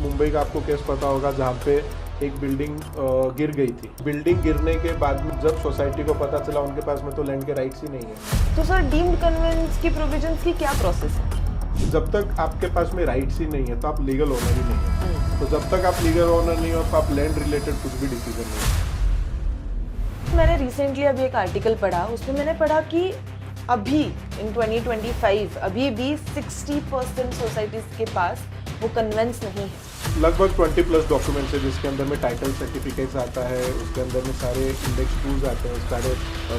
मुंबई का आपको केस पता होगा जहाँ पे एक बिल्डिंग गिर गई थी। बिल्डिंग गिरने के बाद में जब सोसाइटी को पता चला उनके पास में तो लैंड के राइट्स ही नहीं है। तो सर डीम्ड कन्वेंस की प्रोविजंस की क्या प्रोसेस है? जब तक आपके पास में राइट्स ही नहीं है तो आप लीगल ओनर ही नहीं है। तो जब तक आप लीगल ओनर नहीं हो तो आप लैंड रिलेटेड कुछ भी डिसीजन नहीं है। मैंने रिसेंटली अभी एक आर्टिकल पढ़ा, उसमें मैंने पढ़ा कि अभी इन 2025 अभी भी 60% सोसाइटीज के पास वो कन्वेंस नहीं है। लगभग 20+ डॉक्यूमेंट्स है जिसके अंदर में टाइटल सर्टिफिकेट्स आता है, उसके अंदर में सारे इंडेक्स टूल्स आते हैं, सारे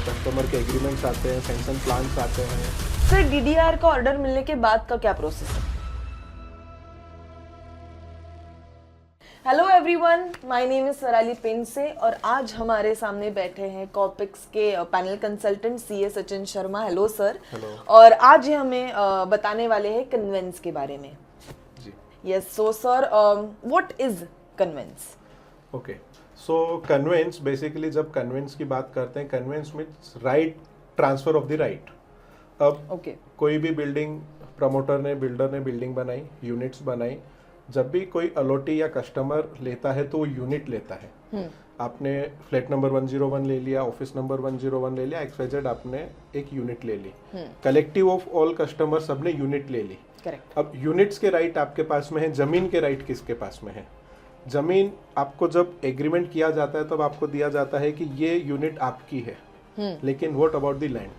कस्टमर के एग्रीमेंट्स आते हैं, सैंक्शन प्लान्स आते हैं। सर डीडीआर का ऑर्डर मिलने के बाद का क्या प्रोसेस है? Hello everyone, my name is Sarali Pense और आज हमारे सामने बैठे हैं कॉपिक्स के panel consultant CA Sachin Sharma. Hello sir. Hello. और आज ये हमें बताने वाले हैं कन्वेंस के बारे में। जी। Yes, so sir what is conveyance? Okay, so conveyance basically जब कन्वेंस की बात करते हैं, conveyance means right, transfer of the right. अब कोई भी बिल्डिंग प्रमोटर ने, बिल्डर ने बिल्डिंग बनाई, यूनिट्स बनाई, जब भी कोई अलॉटी या कस्टमर लेता है तो वो यूनिट लेता है। आपने फ्लैट नंबर 101 ले लिया, ऑफिस नंबर 101 ले लिया, XYZ आपने एक यूनिट ले ली। कलेक्टिव ऑफ ऑल कस्टमर सबने यूनिट ले ली। करेक्ट। अब यूनिट्स के राइट आपके पास में है, जमीन के राइट किसके पास में है? जमीन आपको जब एग्रीमेंट किया जाता है तब आपको दिया जाता है कि ये यूनिट आपकी है, लेकिन व्हाट अबाउट द लैंड?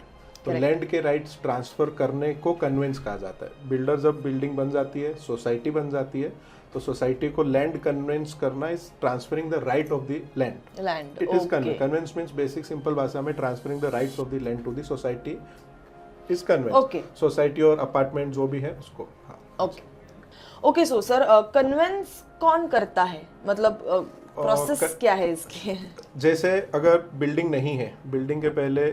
तो लैंड के राइट्स ट्रांसफर करने को कन्वेंस कहा जाता है। बिल्डर जब बिल्डिंग बन जाती है, सोसाइटी बन जाती है, तो सोसाइटी को लैंड कन्वेंस करना is transferring the right of the land. It is conveyance means basic simple भाषा में transferring the rights of the land to the society is conveyance. Society और अपार्टमेंट जो भी है उसको। ओके, सो सर कन्वेंस कौन करता है, मतलब प्रोसेस क्या है इसकी? जैसे अगर बिल्डिंग नहीं है, बिल्डिंग के पहले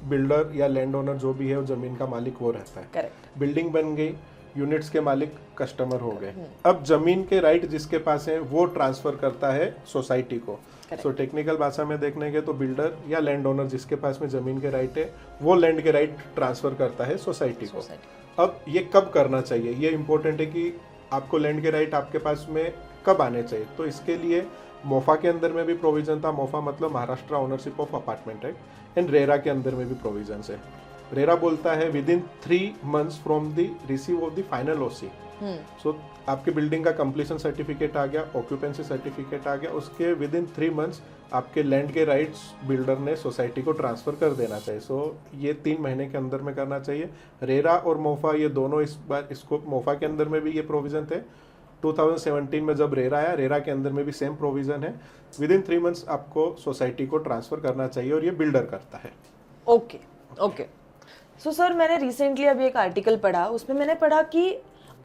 बिल्डर या लैंड ओनर जो भी है वो जमीन का मालिक वो रहता है। करेक्ट। बिल्डिंग बन गई, यूनिट्स के मालिक कस्टमर हो गए। अब जमीन के राइट जिसके पास है वो ट्रांसफर करता है सोसाइटी को। सो टेक्निकल भाषा में देखने के तो बिल्डर या लैंड ओनर जिसके पास में जमीन के राइट है वो लैंड के राइट ट्रांसफर करता है सोसाइटी को। अब ये कब करना चाहिए, ये इंपॉर्टेंट है कि आपको लैंड के राइट आपके पास में कब आने चाहिए। तो इसके लिए मोफा के अंदर में भी प्रोविजन था। मोफा मतलब Maharashtra ownership of apartment act, and RERA के अंदर में भी प्रोविजन है। रेरा बोलता है within 3 months from the receive of the final OC. So आपके बिल्डिंग का कंप्लीशन सर्टिफिकेट आ गया, ऑक्यूपेंसी सर्टिफिकेट आ गया, उसके विद इन 3 months आपके लैंड के राइट्स बिल्डर ने सोसाइटी को ट्रांसफर कर देना चाहिए। सो ये 3 महीने के अंदर में करना चाहिए। रेरा और मोफा ये दोनों इस बार इसको मोफा के अंदर में भी ये प्रोविजन थे। 2017 में जब रेरा आया, रेरा के अंदर में भी सेम प्रोविजन है। विद इन 3 months आपको सोसाइटी को ट्रांसफर करना चाहिए और ये बिल्डर करता है। ओके। सो सर मैंने रिसेंटली अभी एक आर्टिकल पढ़ा, उसमें मैंने पढ़ा कि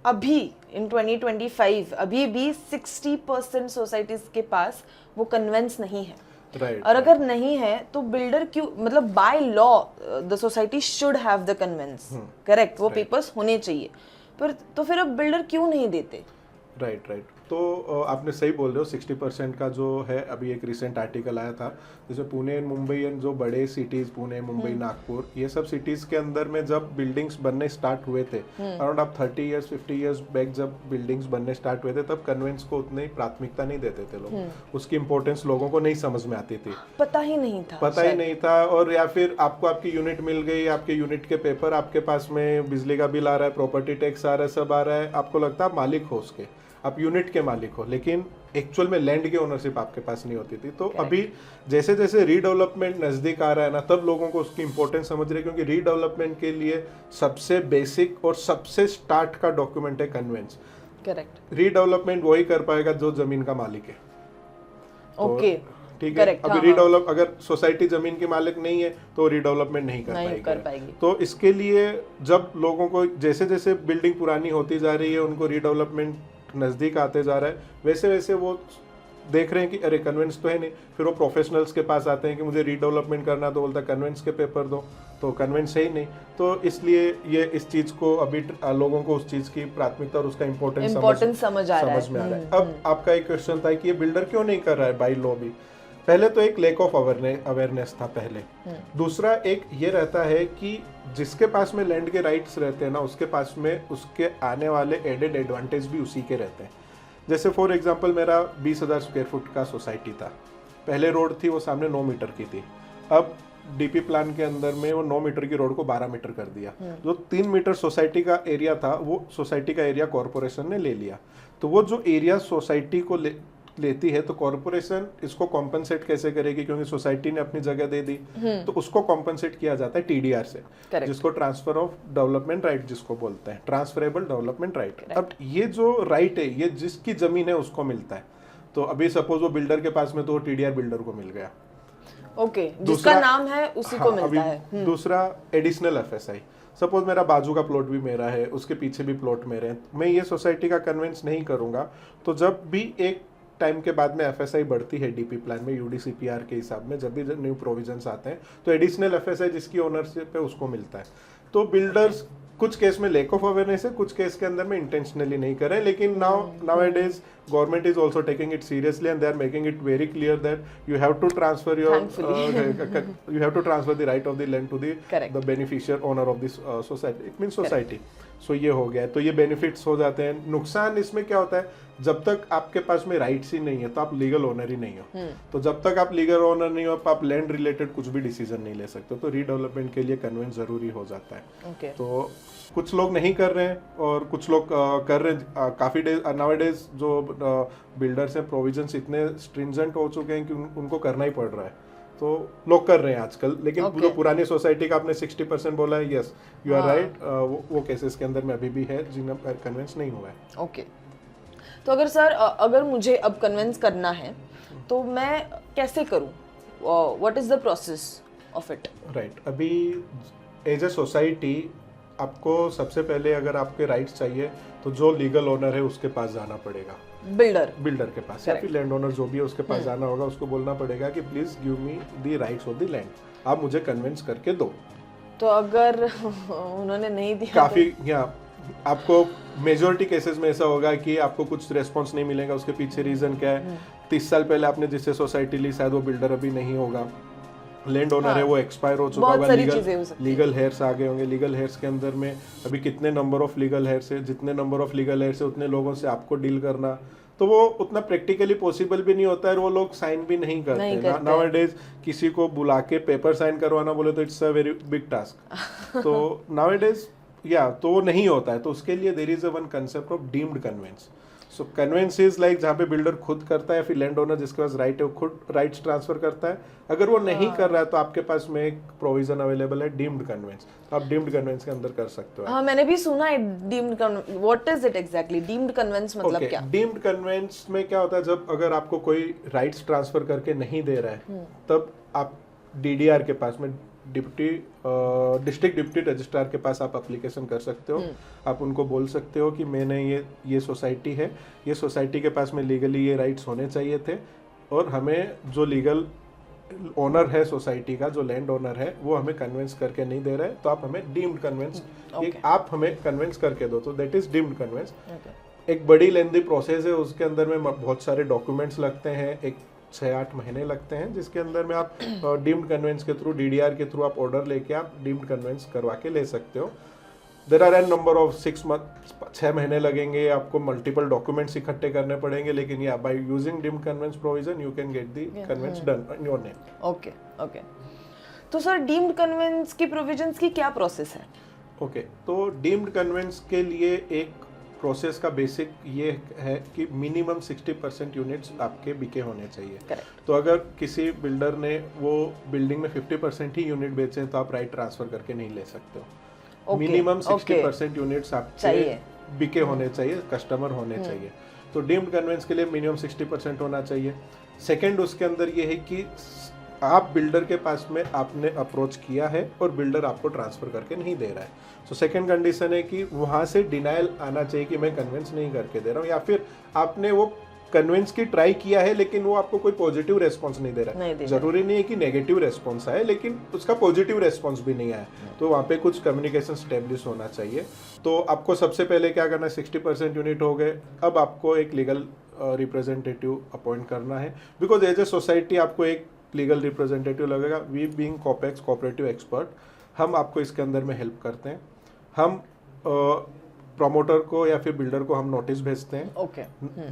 अभी इन 2025 अभी भी 60% सोसाइटीज के पास वो कन्वेंस नहीं है। और अगर नहीं है तो बिल्डर क्यों, मतलब by law the society should have the convince, correct, वो पेपर्स होने चाहिए, पर तो फिर अब बिल्डर क्यों नहीं देते? राइट। तो आपने सही बोल रहे हो। 60% का जो है, अभी एक रिसेंट आर्टिकल आया था जिसमें पुणे, मुंबई एंड जो बड़े सिटीज, पुणे, मुंबई, नागपुर, ये सब सिटीज के अंदर में जब बिल्डिंग्स बनने स्टार्ट हुए थे, अराउंड आप 30 years 50 years बैक जब बिल्डिंग्स बनने स्टार्ट हुए थे, तब कन्वेंस को उतनी प्राथमिकता नहीं देते थे लोग। उसकी इंपॉर्टेंस लोगों को नहीं समझ में आती थी, पता ही नहीं था। और या फिर आपको आपकी यूनिट मिल गई, आपके यूनिट के पेपर आपके पास में, बिजली का बिल आ रहा है, प्रॉपर्टी टैक्स आ रहा है, सब आ रहा है, आपको लगता है आप मालिक हो उसके, आप यूनिट के मालिक हो, लेकिन एक्चुअल में लैंड की ओनरशिप आपके पास नहीं होती थी। तो अभी जैसे जैसे रीडेवलपमेंट नजदीक आ रहा है ना, तब लोगों को उसकी इंपॉर्टेंस समझ रहे हैं, क्योंकि रीडेवलपमेंट के लिए सबसे बेसिक और सबसे स्टार्ट का डॉक्यूमेंट है कन्वेंस। करेक्ट। रीडेवलपमेंट वही कर पाएगा जो जमीन का मालिक है। ओके, ठीक है। अभी रीडेवलप अगर सोसाइटी जमीन के मालिक नहीं है तो रीडेवलपमेंट नहीं कर पाएगी। तो इसके लिए जब लोगों को जैसे जैसे बिल्डिंग पुरानी होती जा रही है, उनको रीडेवलपमेंट नज़दीक आते जा रहा है, वैसे वैसे वो देख रहे हैं कि अरे कन्वेंस तो है नहीं। फिर वो प्रोफेशनल्स के पास आते हैं कि मुझे रीडेवलपमेंट करना, तो बोलता है कन्वेंस के पेपर दो, तो कन्वेंस है ही नहीं। तो इसलिए ये इस चीज़ को अभी लोगों को उस चीज़ की प्राथमिकता और उसका इम्पोर्टेंस समझ में आ रहा है। अब आपका एक क्वेश्चन था कि ये बिल्डर क्यों नहीं कर रहा है बाई लॉ भी। पहले तो एक लैक ऑफ अवेयरनेस था पहले। दूसरा एक ये रहता है कि जिसके पास में लैंड के राइट्स रहते हैं ना, उसके पास में उसके आने वाले एडेड एडवांटेज भी उसी के रहते हैं। जैसे फॉर एग्जांपल मेरा 20,000 स्क्वायर फुट का सोसाइटी था, पहले रोड थी वो सामने 9 मीटर की थी, अब डीपी प्लान के अंदर में वो 9 मीटर की रोड को 12 मीटर कर दिया। जो 3 मीटर सोसाइटी का एरिया था वो सोसाइटी का एरिया कॉरपोरेशन ने ले लिया। तो वो जो एरिया सोसाइटी को लेती है तो कॉरपोरेशन इसको कॉम्पनसेट कैसे करेगी, क्योंकि सोसाइटी ने अपनी जगह दे दी, तो उसको कॉम्पनसेट किया जाता है टीडीआर से, जिसको ट्रांसफर ऑफ डेवलपमेंट राइट जिसको बोलते हैं, ट्रांसफरेबल डेवलपमेंट राइट। अब ये जो राइट है ये जिसकी जमीन है उसको मिलता है। तो अभी सपोज वो बिल्डर के पास में तो टीडीआर बिल्डर को मिल गया, ओके, जिसका नाम है उसी को मिलता है। दूसरा एडिशनल एफएसआई, सपोज मेरा बाजू का प्लॉट भी मेरा है, उसके पीछे भी प्लॉट मेरे हैं, मैं ये सोसाइटी का कन्वेंस नहीं करूंगा, तो जब भी एक टाइम के बाद में एफएसआई बढ़ती है डीपी प्लान में यूडीसीपीआर के हिसाब में, जब भी न्यू प्रोविजंस आते हैं तो एडिशनल एफएसआई जिसकी ओनरशिप है उसको मिलता है। तो बिल्डर्स कुछ केस में लैक ऑफ अवेयरनेस है, कुछ केस के अंदर में इंटेंशनली नहीं कर रहे, लेकिन nowadays government is also taking it seriously and they are making it very clear that you have to transfer you have to transfer the right of the land to the beneficiar owner of this society, it means society. So ये हो गया, तो ये benefits हो जाते हैं। नुकसान इसमें क्या होता है, जब तक आपके पास में राइट्स ही नहीं है तो आप लीगल ओनर ही नहीं हो। तो जब तक आप लीगल ओनर नहीं हो आप लैंड रिलेटेड कुछ भी डिसीजन नहीं ले सकते, तो रीडेवलपमेंट के लिए कन्वेंस जरूरी हो जाता है। तो कुछ लोग नहीं कर रहे हैं और कुछ लोग कर रहे हैं। काफ़ी नाउअडेज जो बिल्डर्स हैं प्रोविजंस इतने स्ट्रिंजेंट हो चुके हैं कि उनको करना ही पड़ रहा है, तो लोग कर रहे हैं आजकल। लेकिन जो पुरानी सोसाइटी का आपने 60% बोला है, यस यू आर राइट, वो केसेस के अंदर में अभी भी है जिन्हें कन्वेंस नहीं हुआ है। ओके, तो अगर सर अगर मुझे अब कन्वेंस करना है तो मैं कैसे करूं, what is the process of it? Right, अभी एज ए सोसाइटी आपको सबसे पहले अगर आपके राइट्स चाहिए तो जो लीगल ओनर है उसके पास जाना पड़ेगा, बिल्डर के पास, या फिर लैंड ओनर जो भी है उसके पास जाना होगा, उसको बोलना पड़ेगा कि please give me the rights of the land, आप मुझे कन्विंस करके दो। तो अगर उन्होंने नहीं दिया काफी आपको मेजोरिटी केसेस में ऐसा होगा कि आपको कुछ रेस्पॉन्स नहीं मिलेगा। उसके पीछे रीजन क्या है, 30 साल पहले आपने जिससे सोसाइटी ली शायद वो बिल्डर अभी नहीं होगा, लैंड ओनर है वो एक्सपायर हो चुका होगा, लीगल हेयर्स आ गए होंगे। लीगल हेयर्स के अंदर में अभी कितने नंबर ऑफ लीगल हेयर्स है, जितने नंबर ऑफ लीगल हेयर्स है उतने लोगों से आपको डील करना, तो वो उतना प्रैक्टिकली पॉसिबल भी नहीं होता है, और वो लोग साइन भी नहीं करते। नाउअडेज किसी को बुला के पेपर साइन करवाना बोले तो it's a very big task. तो नाउअडेज तो वो नहीं होता है, तो उसके लिए there is a one concept of deemed conveyance. So conveyance is like जहाँ पे बिल्डर खुद करता है, फिर लैंड ओनर जिसके पास राइट है वो खुद राइट्स ट्रांसफर करता है। अगर वो नहीं कर रहा है तो आपके पास में एक प्रोविजन अवेलेबल है डीम्ड कन्वेंस, आप डीम्ड कन्वेंस के अंदर कर सकते हो। हाँ, मैंने भी सुना है deemed conveyance, what is it exactly? Deemed conveyance मतलब क्या? डीम्ड कन्वेंस में क्या होता है, जब अगर आपको कोई राइट्स ट्रांसफर करके नहीं दे रहा है तब आप डीडीआर के पास में डिस्ट्रिक्ट डिप्टी रजिस्ट्रार के पास आप एप्लीकेशन कर सकते हो। आप उनको बोल सकते हो कि मैंने ये सोसाइटी है, ये सोसाइटी के पास में लीगली ये राइट्स होने चाहिए थे, और हमें जो लीगल ओनर है सोसाइटी का, जो लैंड ओनर है, वो हमें कन्विंस करके नहीं दे रहा है, तो आप हमें डीम्ड कन्विंस आप हमें कन्विंस करके दो, तो दैट इज डीम्ड कन्विंस। एक बड़ी लेंथी प्रोसेस है, उसके अंदर में बहुत सारे डॉक्यूमेंट्स लगते हैं, एक 6-8 महीने लगते हैं, जिसके अंदर में आप डीम्ड कन्वेंस के थ्रू, डीडीआर के थ्रू आप ऑर्डर लेके आप डीम्ड कन्वेंस करवा के ले सकते हो। There are an number of 6 महीने लगेंगे, आपको मल्टीपल डॉक्यूमेंट्स इकट्ठे करने पड़ेंगे, लेकिन या by using deemed conveyance provision you can get the conveyance done in your name. Okay, तो सर डीम्ड कन्वेंस की प्रोविजंस की क्या प्रोसेस है? ओके, तो डीम्ड कन्वेंस के लिए एक प्रोसेस का बेसिक ये है कि मिनिमम 60% यूनिट्स आपके बिके होने चाहिए। Correct. तो अगर किसी बिल्डर ने वो बिल्डिंग में 50% ही यूनिट बेचे हैं तो आप राइट ट्रांसफर करके नहीं ले सकते हो। मिनिमम 60% यूनिट्स आपके बिके होने चाहिए, कस्टमर होने चाहिए। तो डीम्ड कन्वेंस के लिए मिनिमम 60% होना चाहिए। सेकेंड उसके अंदर ये है कि आप बिल्डर के पास में आपने अप्रोच किया है और बिल्डर आपको ट्रांसफर करके नहीं दे रहा है। तो सेकंड कंडीशन है कि वहाँ से डिनायल आना चाहिए कि मैं कन्विंस नहीं करके दे रहा हूँ, या फिर आपने वो कन्विंस की ट्राई किया है लेकिन वो आपको कोई पॉजिटिव रेस्पॉन्स नहीं दे रहा है। जरूरी नहीं है कि नेगेटिव रेस्पॉन्स आए, लेकिन उसका पॉजिटिव रेस्पॉन्स भी नहीं आया, तो वहाँ पे कुछ कम्युनिकेशन स्टेब्लिश होना चाहिए। तो आपको सबसे पहले क्या करना है, 60% यूनिट हो गए, अब आपको एक लीगल रिप्रेजेंटेटिव अपॉइंट करना है, बिकॉज एज ए सोसाइटी आपको एक लीगल रिप्रेजेंटेटिव लगेगा। वी बीइंग कोऑपरेक्स कोऑपरेटिव एक्सपर्ट, हम आपको इसके अंदर में हेल्प करते हैं। हम प्रमोटर को या फिर बिल्डर को हम नोटिस भेजते हैं। ओके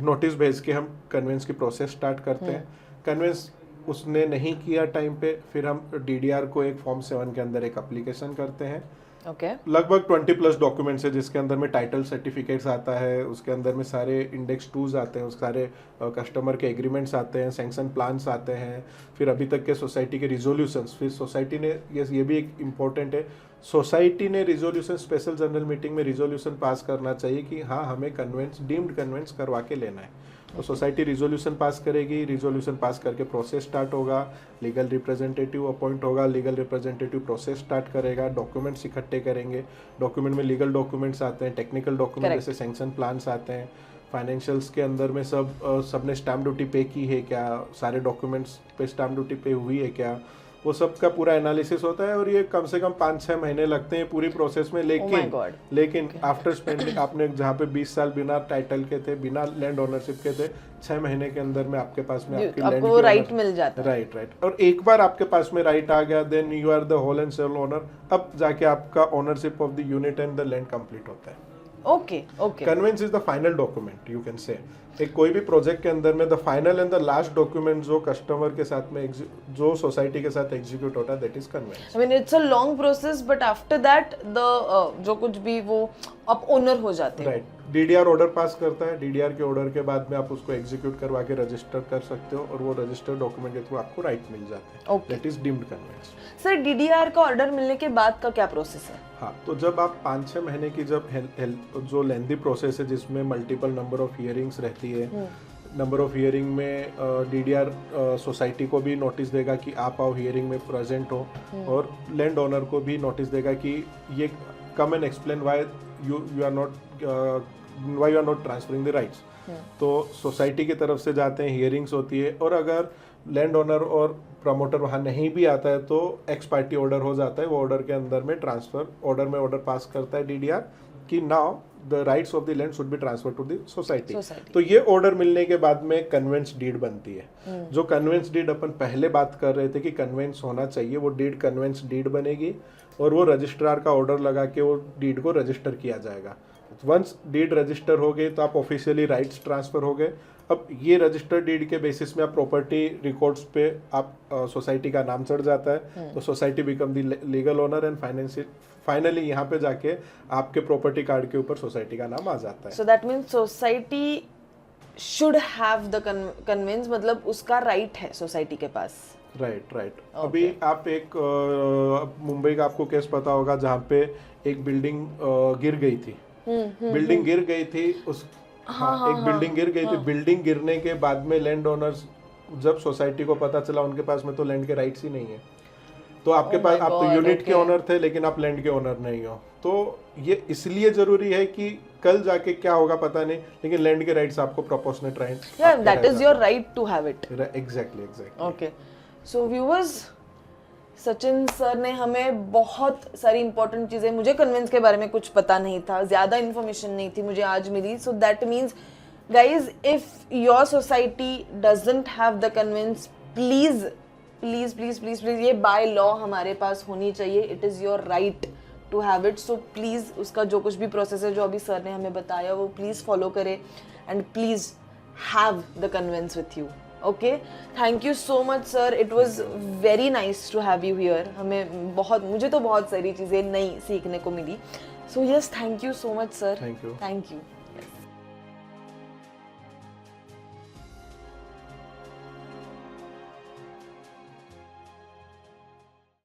नोटिस भेज के हम कन्वेंस की प्रोसेस स्टार्ट करते हैं। कन्वेंस उसने नहीं किया टाइम पे, फिर हम डीडीआर को एक फॉर्म 7 के अंदर एक एप्लीकेशन करते हैं। ओके लगभग 20+ डॉक्यूमेंट्स है, जिसके अंदर में टाइटल सर्टिफिकेट्स आता है, उसके अंदर में सारे इंडेक्स 2s आते हैं, उस सारे कस्टमर के एग्रीमेंट्स आते हैं, सैंक्शन प्लान्स आते हैं, फिर अभी तक के सोसाइटी के रिजोल्यूशंस। फिर सोसाइटी ने ये भी एक इम्पोर्टेंट है, सोसाइटी ने रिजोल्यूशन स्पेशल जनरल मीटिंग में रिजोल्यूशन पास करना चाहिए कि हाँ हमें कन्वेंस डीम्ड कन्वेंस करवा के लेना है। तो सोसाइटी रिजोल्यूशन पास करेगी, रिजोल्यूशन पास करके प्रोसेस स्टार्ट होगा, लीगल रिप्रेजेंटेटिव अपॉइंट होगा, लीगल रिप्रेजेंटेटिव प्रोसेस स्टार्ट करेगा, डॉक्यूमेंट्स इकट्ठे करेंगे। डॉक्यूमेंट में लीगल डॉक्यूमेंट्स आते हैं, टेक्निकल डॉक्यूमेंट जैसे सैंक्शन प्लान्स आते हैं, फाइनेंशियल्स के अंदर में सबने स्टैम्प ड्यूटी पे की है क्या, सारे डॉक्यूमेंट्स पे स्टैम्प ड्यूटी पे हुई है क्या, वो सब का पूरा एनालिसिस होता है। और ये कम से कम 5-6 महीने लगते हैं पूरी प्रोसेस में। लेकिन आफ्टर स्पेंडिंग, आपने जहाँ पे 20 साल बिना टाइटल के थे, बिना लैंड ओनरशिप के थे, 6 महीने के अंदर में आपके पास में आपकी लैंड आपको राइट मिल जाता है। राइट। और एक बार आपके पास में राइट आ गया, then you are the whole and sole owner. अब जाके आपका ownership of the unit and the land complete होता है। Okay conveyance is the final document, you can say. एक कोई भी प्रोजेक्ट के अंदर में the final and the last document जो कस्टमर के साथ में जो सोसाइटी के साथ एग्जीक्यूट होता है, that is conveyance. I mean it's a long process, but after that the जो कुछ भी वो आप ओनर हो जाते हैं। राइट। डीडीआर ऑर्डर पास करता है, डीडीआर के ऑर्डर के बाद में आप उसको एग्जीक्यूट करवा के रजिस्टर कर सकते हो, और वो रजिस्टर्ड डॉक्यूमेंट के थ्रू आपको राइट मिल जाते हैं। That is deemed conveyance. Sir DDR का ऑर्डर मिलने के बाद का क्या प्रोसेस है? हाँ, तो जब आप 5-6 महीने की जब जो लेंथी प्रोसेस है, जिसमें मल्टीपल नंबर ऑफ हियरिंग्स रहती है, नंबर ऑफ हियरिंग में डीडीआर सोसाइटी को भी नोटिस देगा कि आप आओ हियरिंग में प्रेजेंट हो, और लैंड ओनर को भी नोटिस देगा कि ये come and explain why you are not transferring the rights. तो सोसाइटी की तरफ से जाते हैं, हियरिंग्स होती है, और अगर लैंड ओनर और प्रमोटर वहाँ नहीं भी आता है तो एक्स पार्टी ऑर्डर हो जाता है। वो ऑर्डर के अंदर में ट्रांसफर ऑर्डर में ऑर्डर पास करता है डीडीआर कि now the rights of the land should be transfer to the society. तो ये ऑर्डर मिलने के बाद में कन्वेंस डीड बनती है। जो कन्वेंस डीड अपन पहले बात कर रहे थे कि कन्वेंस होना चाहिए, वो डीड कन्वेंस डीड बनेगी, और वो रजिस्ट्रार का ऑर्डर लगा के वो डीड को रजिस्टर किया जाएगा। वंस डीड रजिस्टर हो गई तो आप ऑफिशियली राइट्स ट्रांसफर हो गए। अब ये रजिस्टर्ड डीड के बेसिस में आप प्रॉपर्टी रिकॉर्ड्स पे आप सोसाइटी का नाम चढ़ जाता है, तो society become the legal owner, and finally यहाँ पे जाके आपके प्रॉपर्टी कार्ड के ऊपर सोसाइटी का नाम आ जाता है। सो that means society should have the convince, मतलब उसका राइट है सोसाइटी के पास। राइट। अभी आप एक मुंबई का आपको केस पता होगा, जहाँ पे एक बिल्डिंग गिर गई थी। बिल्डिंग गिर गई थी बिल्डिंग गिर गई थी। बिल्डिंग गिरने के बाद में लैंड ओनर्स, जब सोसाइटी को पता चला उनके पास में तो लैंड के राइट्स ही नहीं है, तो आपके पास आप तो यूनिट के ओनर थे लेकिन आप लैंड के ओनर नहीं हो। तो ये इसलिए जरूरी है कि कल जाके क्या होगा पता नहीं, लेकिन लैंड के राइट्स आपको proportionate right, that is your right to have it. Exactly. Okay, so viewers, Sachin sir ने हमें बहुत सारी इंपॉर्टेंट चीज़ें, मुझे कन्वेंस के बारे में कुछ पता नहीं था, ज़्यादा इन्फॉर्मेशन नहीं थी, मुझे आज मिली। So that means guys, if your society doesn't have the conveyance, please please please please please, ये बाय लॉ हमारे पास होनी चाहिए। It is your right to have it. So please उसका जो कुछ भी प्रोसेस है जो अभी सर ने हमें बताया वो प्लीज़ फॉलो करें, and please have the conveyance with you. Okay, thank you so much sir, it was very nice to have you here. मुझे तो बहुत सारी चीज़ें नई सीखने को मिली। So yes, thank you so much sir. Thank you.